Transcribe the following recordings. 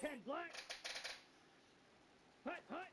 10 black. Hut, hut.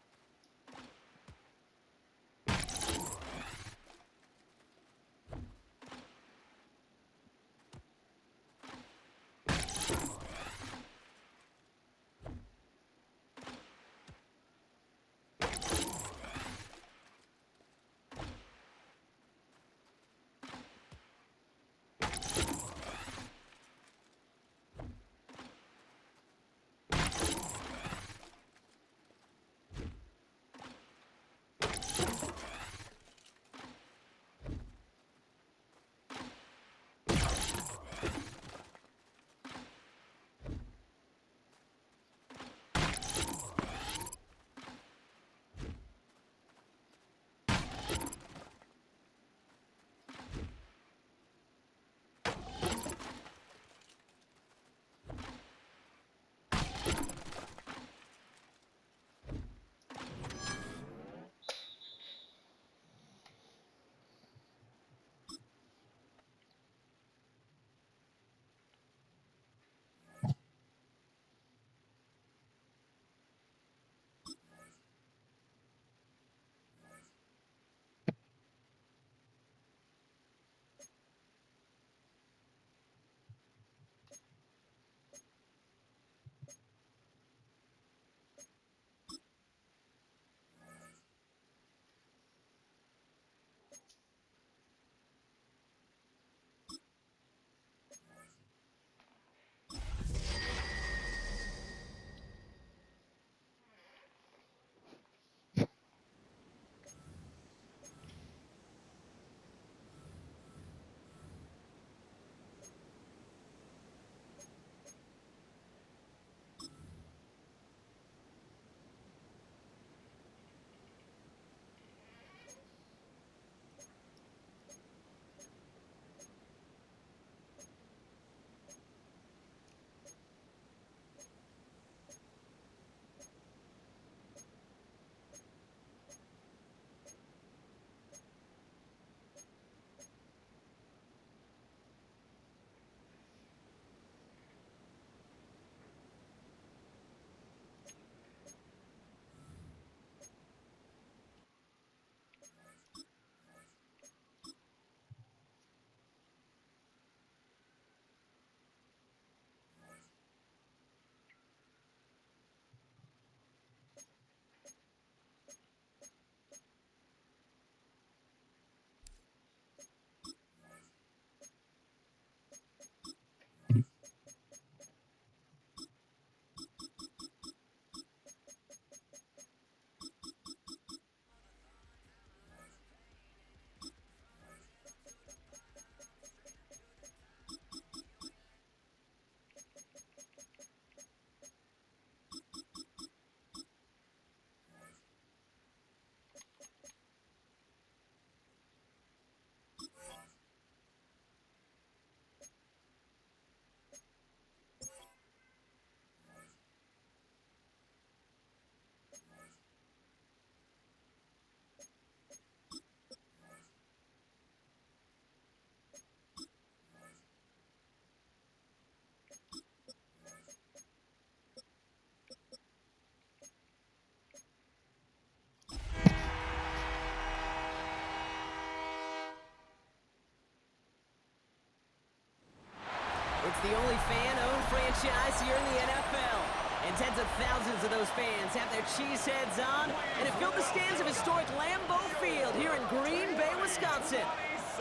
It's the only fan-owned franchise here in the NFL. And tens of thousands of those fans have their cheeseheads on, and it filled the stands of historic Lambeau Field here in Green Bay, Wisconsin.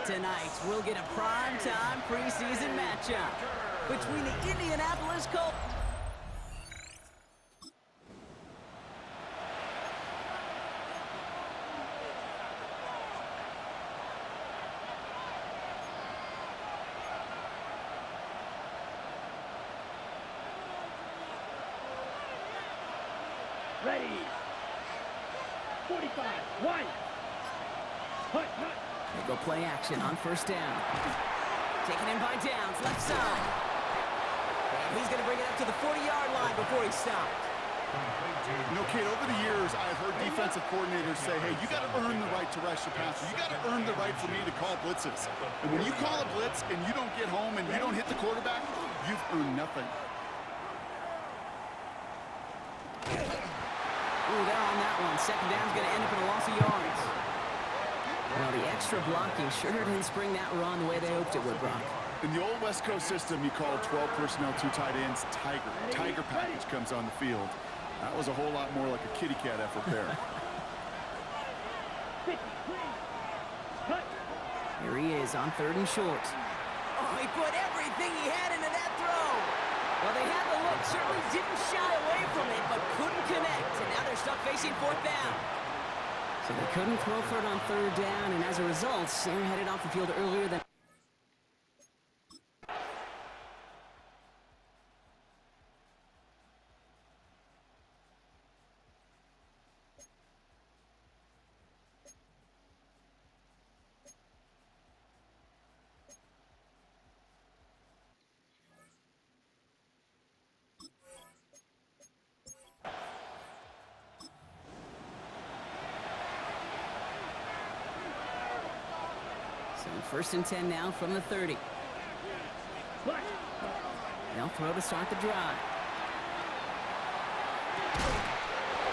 Tonight, we'll get a prime-time preseason matchup between the Indianapolis Colts. Ready. 45. One. Hut, hut. They go play action on first down. Taken in by Downs, left side. And he's going to bring it up to the 40-yard line before he stopped. You know, Kate, over the years, I've heard defensive coordinators say, hey, you got to earn the right to rush the passer. You got to earn the right for me to call blitzes. And when you call a blitz and you don't get home and you don't hit the quarterback, you've earned nothing. that one. Second down's going to end up in a loss of yards. Well, the extra blocking sure didn't spring that run the way they hoped it would, Brock. In the old West Coast system, you call 12 personnel, 2 tight ends, Tiger. Tiger package comes on the field. That was a whole lot more like a kitty cat effort there. Here he is on 3rd and short. Oh, he put everything he had into that throw. Well, they had the look, certainly didn't shy away from it, but couldn't connect. And now they're stuck facing 4th down. So they couldn't throw for it on 3rd down, and as a result, they're headed off the field earlier than... So 1st and 10 now from the 30. They'll throw to start the drive.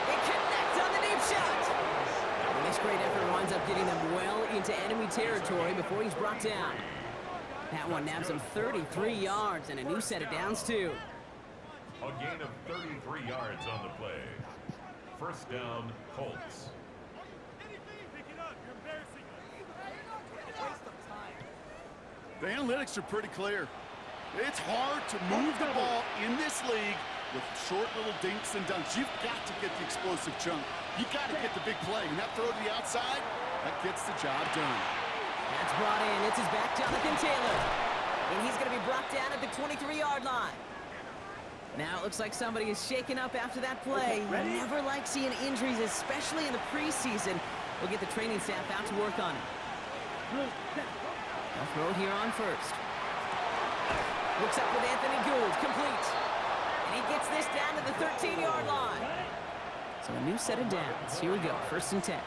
They connect on the deep shot. And this great effort winds up getting them well into enemy territory before he's brought down. That one nabs him 33 yards and a new set of downs, too. A gain of 33 yards on the play. 1st down, Colts. The analytics are pretty clear. It's hard to move the ball in this league with short little dinks and dunks. You've got to get the explosive chunk. You've got to get the big play. And that throw to the outside, that gets the job done. That's brought in. It's his back, Jonathan Taylor. And he's going to be brought down at the 23-yard line. Now it looks like somebody is shaken up after that play. I never like seeing injuries, especially in the preseason. We'll get the training staff out to work on it. They'll throw here on 1st. Looks up with Anthony Gould, complete. And he gets this down to the 13-yard line. So a new set of downs. Here we go, 1st and 10.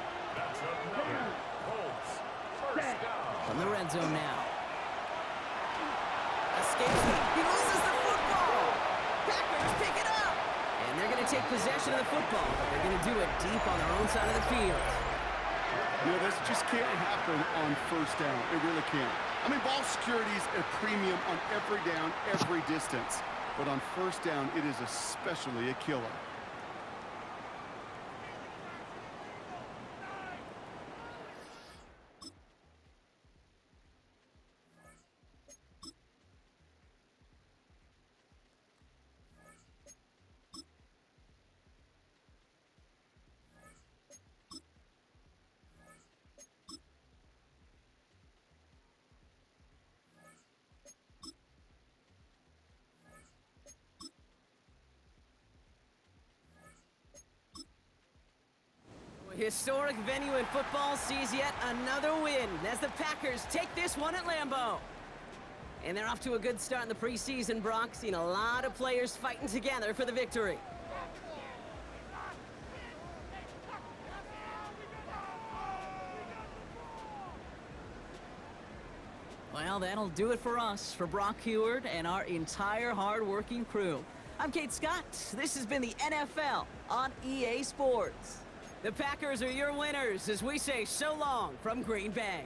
From the red zone now. Escapes him. He loses the football. Packers pick it up. And they're going to take possession of the football. They're going to do it deep on their own side of the field. You know, this just can't happen on 1st down. It really can't. I mean, ball security is a premium on every down, every distance. But on 1st down, it is especially a killer. Historic venue in football sees yet another win as the Packers take this one at Lambeau. And they're off to a good start in the preseason, Brock. Seen a lot of players fighting together for the victory. Well, that'll do it for us, for Brock Heward and our entire hard-working crew. I'm Kate Scott. This has been the NFL on EA Sports. The Packers are your winners as we say so long from Green Bay.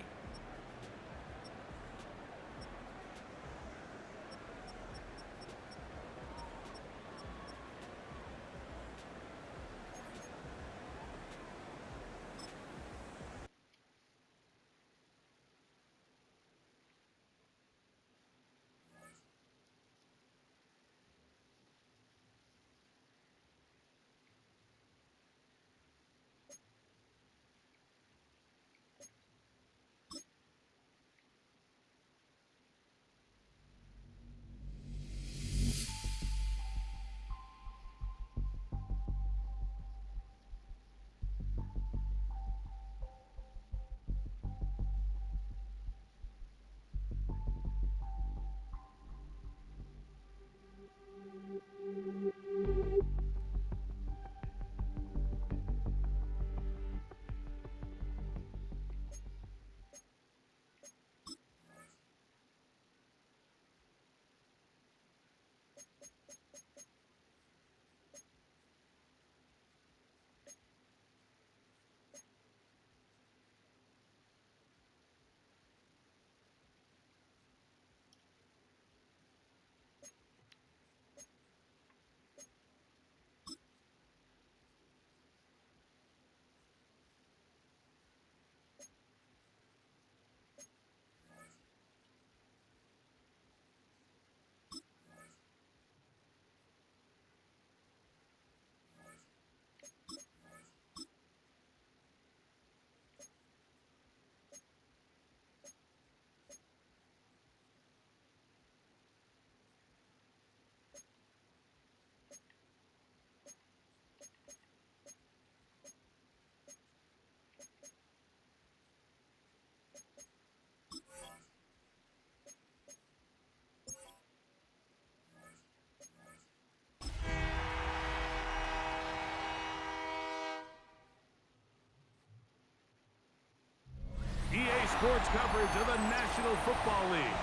sports coverage of the National Football League.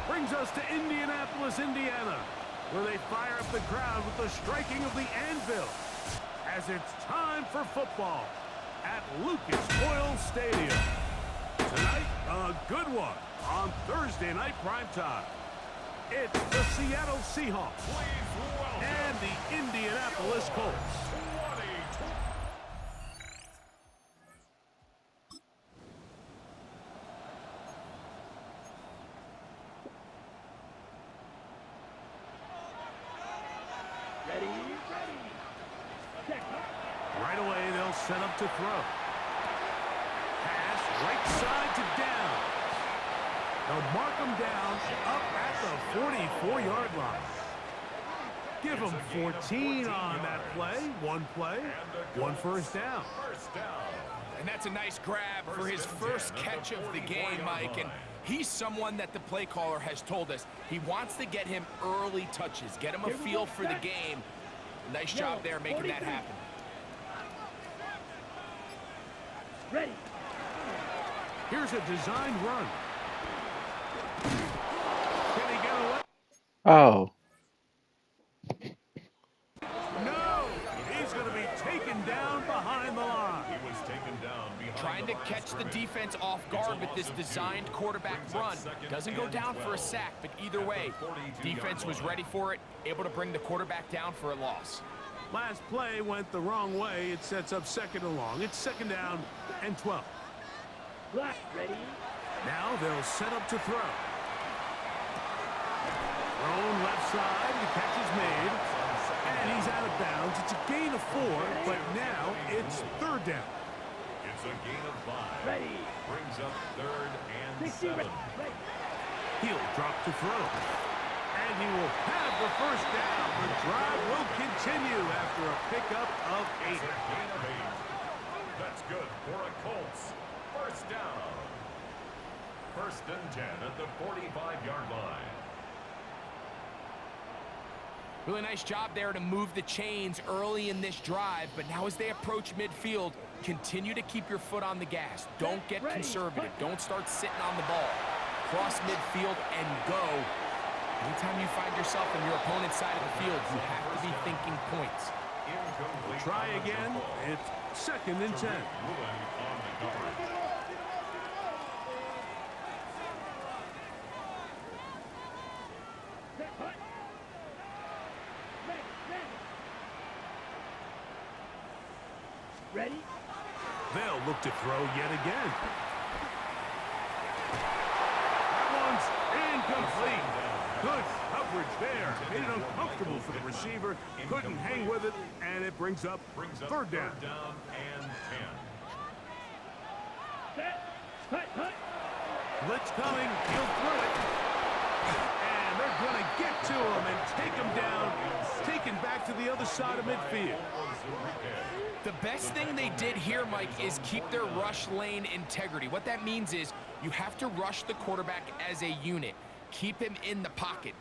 Brings us to Indianapolis, Indiana, where they fire up the crowd with the striking of the anvil as it's time for football at Lucas Oil Stadium. Tonight, a good one on Thursday night primetime. It's the Seattle Seahawks and the Indianapolis Colts. Right away, they'll set up to throw. Pass right side to down. They'll mark them down up at the 44-yard line. Give them 14 on that play. One first down. And that's a nice grab for his first catch of the game, Mike. And he's someone that the play caller has told us he wants to get him early touches, get him a feel for the game. Nice job there making that happen. Ready. Here's a designed run. Can he get away? Oh. No! He's going to be taken down behind the line. He was taken down behind Trying to catch the defense off guard with this designed quarterback run. Doesn't go down for a sack, but either way, defense was ready for it, able to bring the quarterback down for a loss. Last play went the wrong way. It sets up second and long. It's second down and 12. Black, ready. Now they'll set up to throw. Thrown left side. The catch is made. And he's out of bounds. It's a gain of 4, but now it's third down. It's a gain of 5. Ready. Brings up 3rd and 60, 7. ready. He'll drop to throw. And he will have the first down. The drive will continue after a pickup of 8. It's a gain of 8. That's good for a Colts. First down. 1st and 10 at the 45-yard line. Really nice job there to move the chains early in this drive, but now as they approach midfield, continue to keep your foot on the gas. Don't get conservative. Don't start sitting on the ball. Cross midfield and go. Anytime you find yourself on your opponent's side of the field, you have to be thinking points. Try again. It's second and 10. Ready? They'll look to throw yet again. That one's incomplete. Good coverage there. Made it uncomfortable for the receiver. Couldn't hang with it, and it brings up third down. And 10. Set. Hut. Blitz coming. He'll throw it. And they're going to get to him and take him down. Taken back to the other side of midfield. The best thing they did here, Mike, is keep their rush lane integrity. What that means is you have to rush the quarterback as a unit. Keep him in the pocket.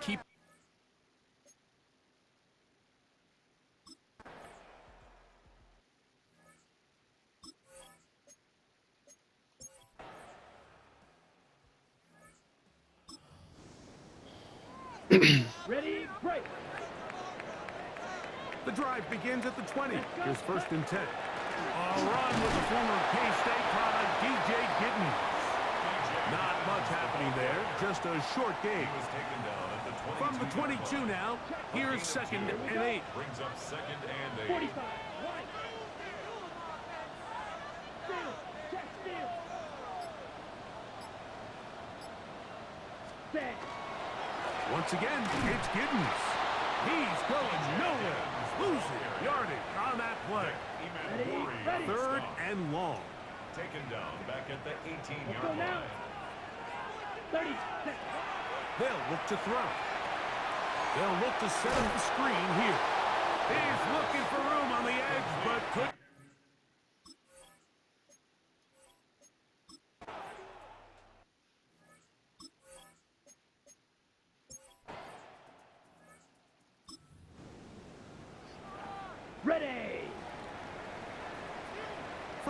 Ready, break. The drive begins at the 20. Here's 1st and 10. A run with the former K-State product, DJ Giddens. Not much happening there, just a short game. He was taken down at the 22. From the 22 now, here's 2nd and 8. Brings up 2nd and 8. 45. Right. Steal. Check steal. Set. Once again, it's Giddens. He's going nowhere. Losing yardage on that play. Ready. 3rd and long. Taken down back at the Let's go 18-yard now. line. 30. Set. They'll look to throw. They'll look to set up the screen here. He's looking for room on the edge, but could.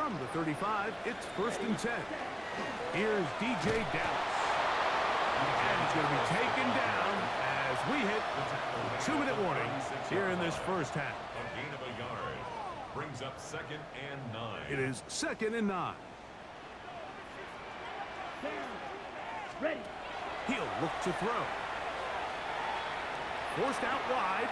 From the 35, it's 1st and 10. Here's DJ Dallas. And he's going to be taken down as we hit a 2-minute warning here in this first half. A gain of a yard. Brings up 2nd and 9. It is 2nd and 9. Ready. He'll look to throw. Forced out wide.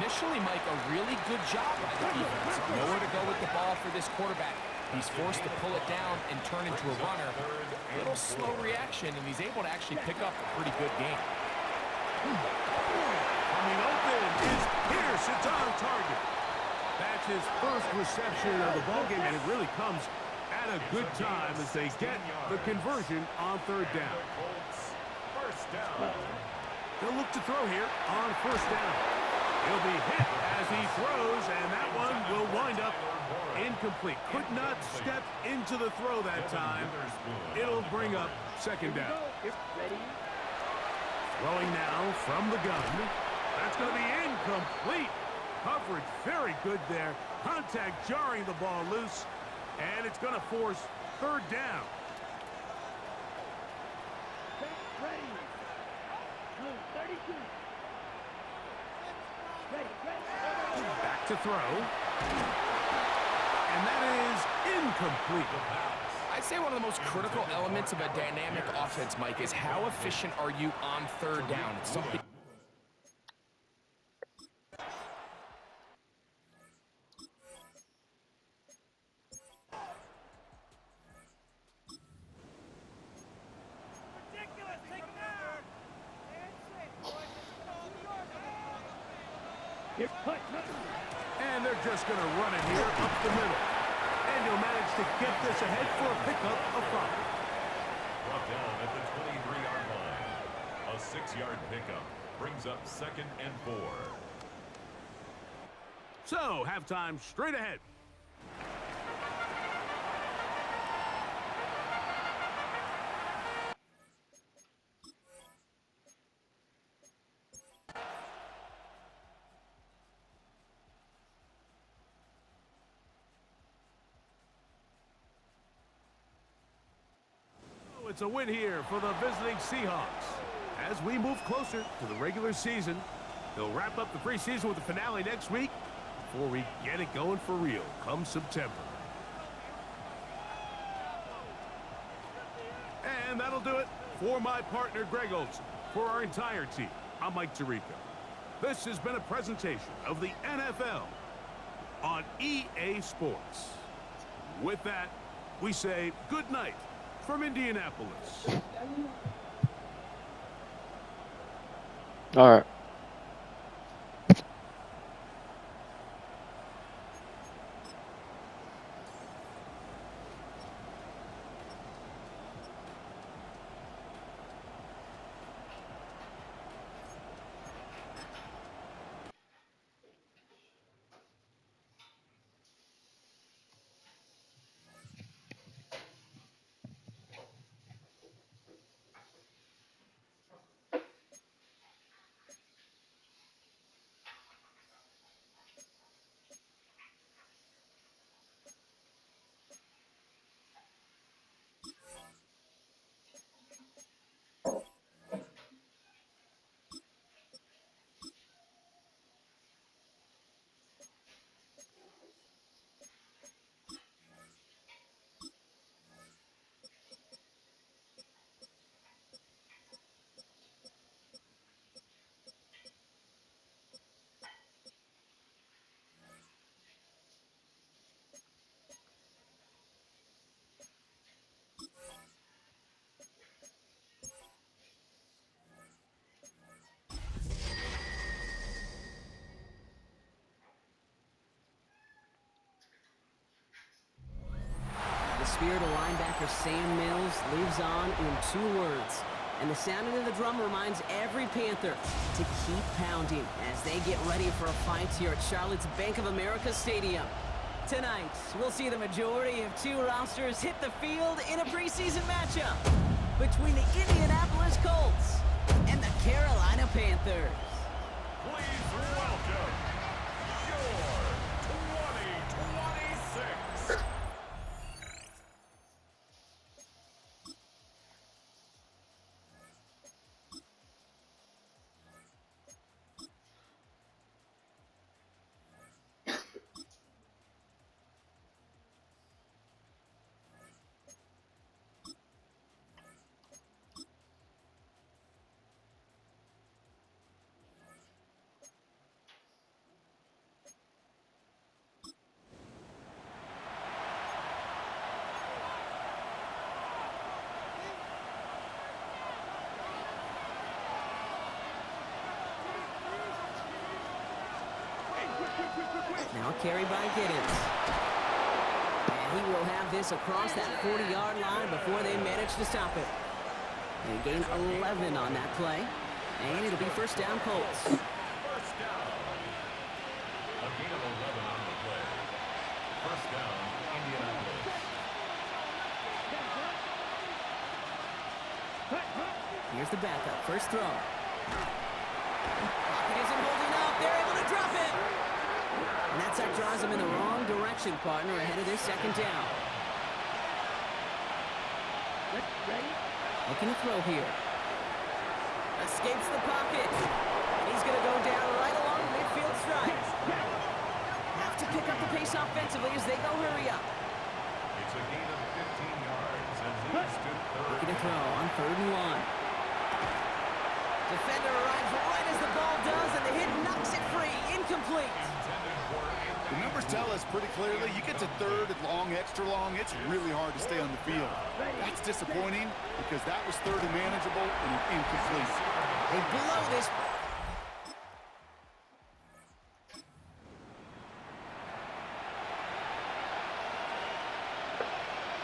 Initially, Mike, a really good job by the defense. Nowhere to go with the ball for this quarterback. He's forced to pull it down and turn into a runner. A little slow reaction, and he's able to actually pick up a pretty good game. Coming open is Pierce. It's on target. That's his first reception of the ballgame, and it really comes at a good time as they get the conversion on 3rd down. First down. They'll look to throw here on 1st down. He'll be hit as he throws, and that one will wind up incomplete. Could not step into the throw that time. It'll bring up 2nd down. Ready. Throwing now from the gun. That's going to be incomplete. Coverage very good there. Contact jarring the ball loose. And it's going to force 3rd down. Ready. No, 32. Ready. Back to throw. And that is incomplete. I'd say one of the most critical elements of a dynamic offense, Mike, is how efficient are you on 3rd down? It's something... Here, cut. And they're just going to run it here up the middle. And he'll manage to get this ahead for a pickup of 5. Brought down at the 23-yard line. A 6-yard pickup brings up 2nd and 4. So, halftime straight ahead. It's a win here for the visiting Seahawks. As we move closer to the regular season, they'll wrap up the preseason with the finale next week before we get it going for real come September. And that'll do it for my partner, Greg Olson. For our entire team, I'm Mike Tirico. This has been a presentation of the NFL on EA Sports. With that, we say good night from Indianapolis. All right. The spirit of linebacker Sam Mills lives on in 2 words. And the sounding of the drum reminds every Panther to keep pounding as they get ready for a fight here at Charlotte's Bank of America Stadium. Tonight, we'll see the majority of 2 rosters hit the field in a preseason matchup between the Indianapolis Colts and the Carolina Panthers. Please welcome your 2026 Now carried by Giddens. And he will have this across that 40-yard line before they manage to stop it. They gain 11 on that play. And it'll be first down Colts. First down. A gain of 11 on the play. First down, Indianapolis. Here's the backup. First throw. Pocket isn't holding up. They're able to drop it. And that sack draws them in the wrong direction, partner, ahead of their second down. Ready? Looking to throw here. Escapes the pocket. And he's going to go down right along midfield strike. Have to pick up the pace offensively as they go hurry up. It's a gain of 15 yards and leads to third. Looking to throw on 3rd and 1. Defender arrives right as the ball does, and the hit knocks it free. Incomplete. The numbers tell us pretty clearly, you get to 3rd and long, extra long, it's really hard to stay on the field. That's disappointing because that was 3rd and manageable and an incomplete. They blow this.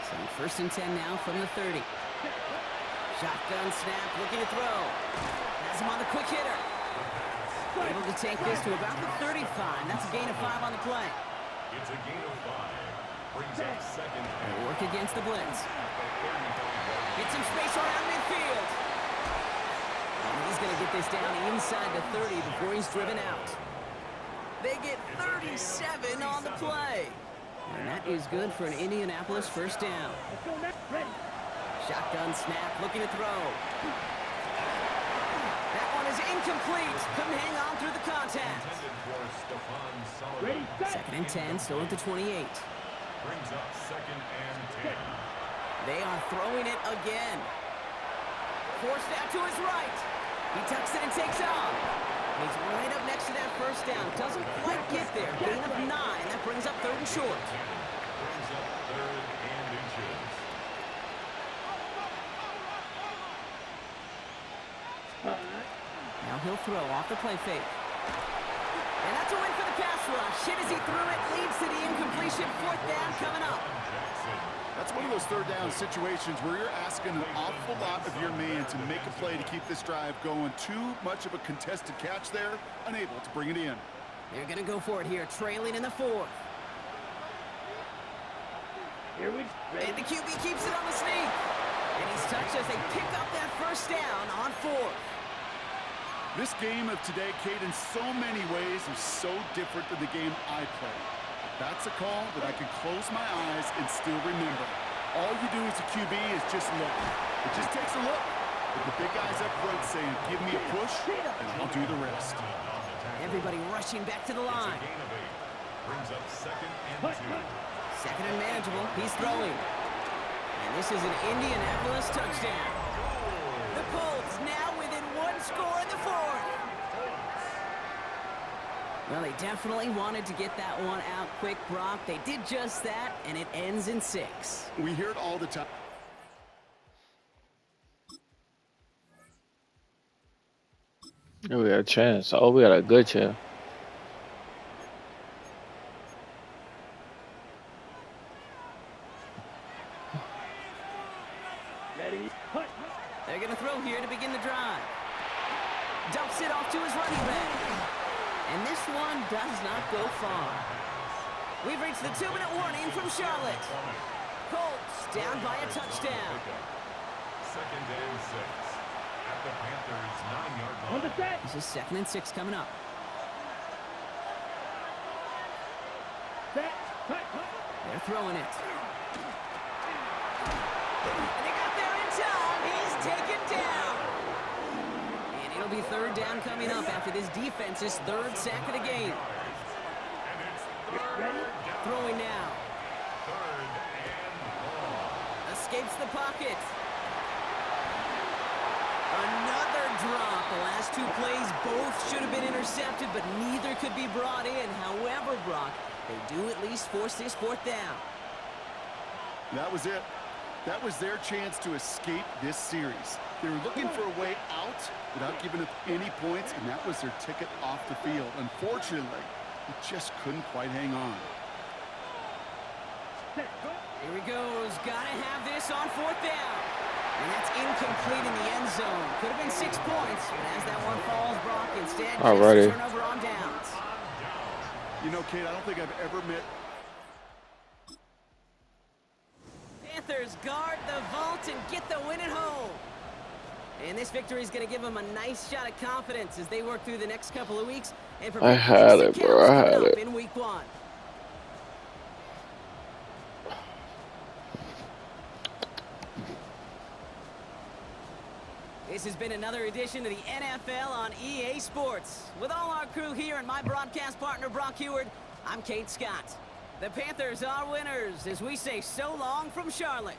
So 1st and 10 now from the 30. Shotgun snap, looking to throw. Has him on the quick hitter. Able to take this to about the 35. That's a gain of 5 on the play. It's a gain of 5. Brings up second. They work against the blitz. Get some space around midfield. And he's going to get this down inside the 30 before he's driven out. They get 37 on the play. And that is good for an Indianapolis first down. Let's go next. Ready? Shotgun snap, looking to throw. That one is incomplete. Couldn't hang on through the contact. Ready? Set. 2nd and 10, still at the 28. Brings up 2nd and 10. They are throwing it again. Forced out to his right. He tucks it and takes off. He's right up next to that first down. Doesn't quite get there. Gain of 9. That brings up 3rd and short. Brings up 3rd and inches. Now he'll throw off the play fake. And that's a win for the pass rush. Hit as he threw it, leads to the incompletion. 4th down coming up. That's one of those 3rd down situations where you're asking an awful lot of your man to make a play to keep this drive going. Too much of a contested catch there, unable to bring it in. They're going to go for it here, trailing in the 4th. Here we ready? And the QB keeps it on the sneak. And he's touched as they pick up that first down on 4th. This game of today, Kate, in so many ways is so different than the game I played. That's a call that I can close my eyes and still remember. All you do as a QB is just look. It just takes a look. With the big guys up front saying, give me a push, and I'll do the rest. Everybody rushing back to the line. Gain of 8. Brings up 2nd and 2. 2nd and manageable. He's throwing. And this is an Indianapolis touchdown. The Colts now within 1 score in the 4th. Well, they definitely wanted to get that one out quick, Brock. They did just that, and it ends in 6. We hear it all the time. We got a chance. Oh, we got a good chance. Ready? Put. They're going to throw here to begin the drive. Dumps it off to his running back. And this one does not go far. We've reached the 2-minute warning from Charlotte. Colts down by a touchdown. 2nd and 6. At the Panthers' 9-yard line. On the set. This is 2nd and 6 coming up. Set. Cut. They're throwing it. And they got there in time. He's taken down. And it'll be 3rd down coming up after this defense's 3rd sack of the game. Ready? Throwing now. 3rd and long. Escapes the pocket. Another drop. The last 2 plays both should have been intercepted, but neither could be brought in. However, Brock, they do at least force this 4th down. That was it. That was their chance to escape this series. They were looking for a way out without giving up any points, and that was their ticket off the field. Unfortunately, He just couldn't quite hang on. Here he goes. Gotta have this on 4th down. And that's incomplete in the end zone. Could have been 6 points, but as that one falls, Brock instead just Alrighty. a turnover on downs. You know, Kate, I don't think I've ever met... Panthers guard the vault and get the win at home. And this victory is going to give them a nice shot of confidence as they work through the next couple of weeks and prepare I had for it, the bro. I had coming up it. in week 1. This has been another edition of the NFL on EA Sports. With all our crew here and my broadcast partner, Brock Heward, I'm Kate Scott. The Panthers are winners as we say so long from Charlotte.